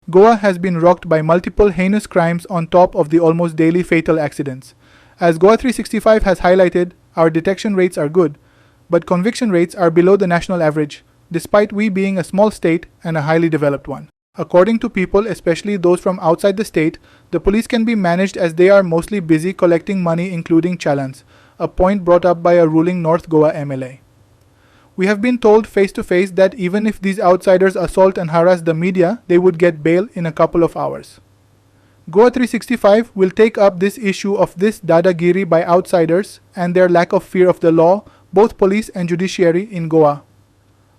Goa has been rocked by multiple heinous crimes on top of the almost daily fatal accidents. As Goa 365 has highlighted, our detection rates are good, but conviction rates are below the national average, despite we being a small state and a highly developed one. According to people, especially those from outside the state, the police can be managed as they are mostly busy collecting money including challans, a point brought up by a ruling North Goa MLA. We have been told face to face that even if these outsiders assault and harass the media, they would get bail in a couple of hours. Goa 365 will take up this issue of this dadagiri by outsiders and their lack of fear of the law, both police and judiciary in Goa.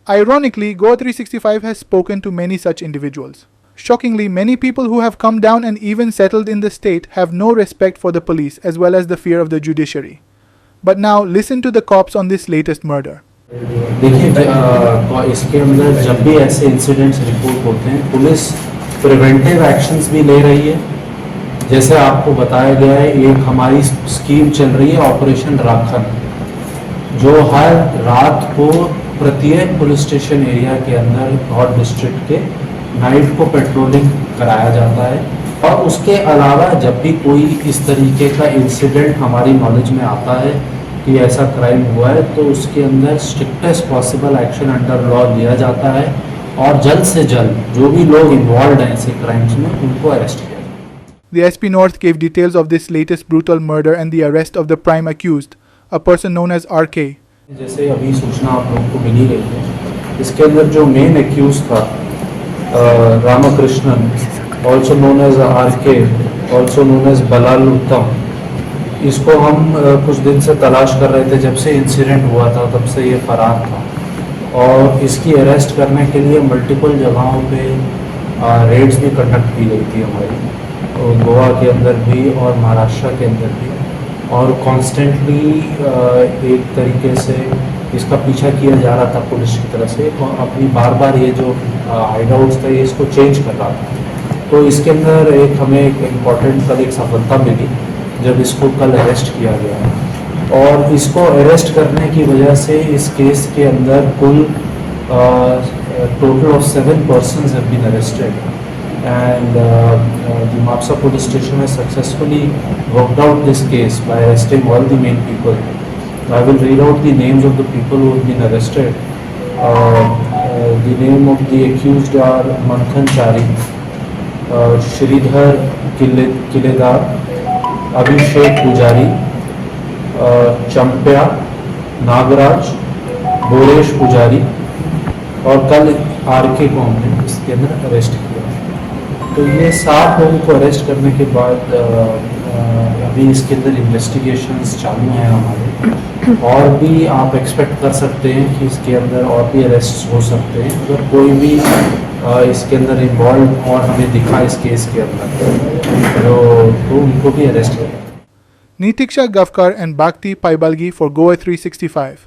Ironically, Goa 365 has spoken to many such individuals. Shockingly, many people who have come down and even settled in the state have no respect for the police as well as the fear of the judiciary. But now listen to the cops on this latest murder. देखिए इसके अंदर जब भी ऐसे incidents report होते हैं police preventive actions भी ले रही है। जैसे आपको बताया गया है एक हमारी स्कीम चल रही है ऑपरेशन राखन, जो हर रात को प्रत्येक पुलिस स्टेशन एरिया के अंदर गौड़ डिस्ट्रिक्ट के नाइट को पेट्रोलिंग कराया जाता है। और उसके अलावा जब भी कोई इस तरीके का इंसिडेंट हमारी नॉलेज में आता है कि ऐसा क्राइम हुआ है तो उसके अंदर strictest possible action under law लिया जाता है और जल्द से जल्द जो भी लोग इन्वॉल्व हैं ऐसे क्राइम्स में उनको अरेस्ट किया जाए। The SP North gave details of this latest brutal murder and the arrest of the prime accused, a person known as RK. जैसे अभी सूचना आप लोगों को मिली रही है, इसके अंदर जो मेन एक्यूज था Ramakrishnan, also known as RK, also known as Balal Uttam, इसको हम कुछ दिन से तलाश कर रहे थे। जब से इंसिडेंट हुआ था तब से ये फरार था और इसकी अरेस्ट करने के लिए मल्टीपल जगहों पे रेड्स भी कंडक्ट की गई थी हमारी, और गोवा के अंदर भी और महाराष्ट्र के अंदर भी, और कॉन्स्टेंटली एक तरीके से इसका पीछा किया जा रहा था पुलिस की तरफ से और अपनी बार बार ये जो हाइडआउट्स थे इसको चेंज कर रहा था। तो इसके अंदर एक हमें एक इम्पॉर्टेंट कल एक सफलता मिली जब इसको कल अरेस्ट किया गया और इसको अरेस्ट करने की वजह से इस केस के अंदर कुल total of 7 persons have been arrested and the Mapsa police station has successfully worked out this case by arresting all the main people. I will read out the names of the people who have been arrested. The name of the accused are Manthan Chari, Shridhar Kiledar, अभिषेक पुजारी, चंप्या, नागराज, बोरेश पुजारी और कल RK को हमने इसके अंदर arrest किया। तो ये 7 लोगों को अरेस्ट करने के बाद अभी इसके अंदर इन्वेस्टिगेशंस चालू हैं हमारे, और भी आप एक्सपेक्ट कर सकते हैं कि इसके अंदर और भी अरेस्ट हो सकते हैं अगर कोई भी इसके अंदर इन्वॉल्व और हमें दिखा इस केस के अंदर तो उनको भी अरेस्ट किया। Nitiksha Gavkar and Bhakti Paibalgi for Goa 365.